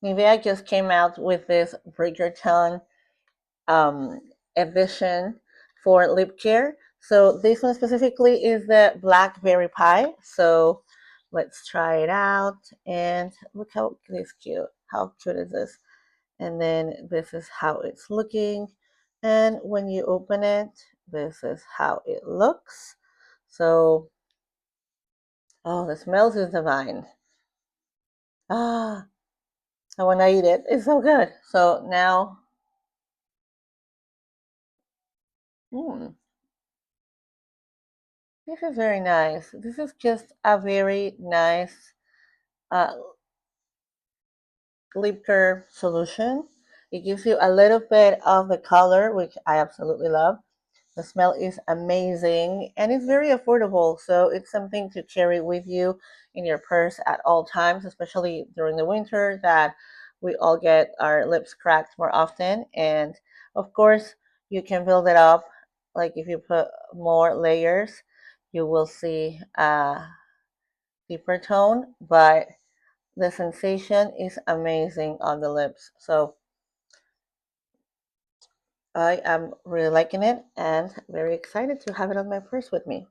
NIVEA just came out with this Bridgerton um, edition for lip care. So this one specifically is the Blackberry Pie. So let's try it out. And look how this cute. How cute is this? And then this is how it's looking. And when you open it, this is how it looks. So, oh, the smells is divine. Ah, I want to eat it. It's so good. So now, mm, this is very nice. This is just a very nice uh, lip care solution. It gives you a little bit of the color, which I absolutely love. The smell is amazing and it's very affordable. So it's something to carry with you in your purse at all times, especially during the winter that we all get our lips cracked more often. And of course, you can build it up. Like if you put more layers, you will see a deeper tone, but the sensation is amazing on the lips. So I am really liking it and very excited to have it on my purse with me.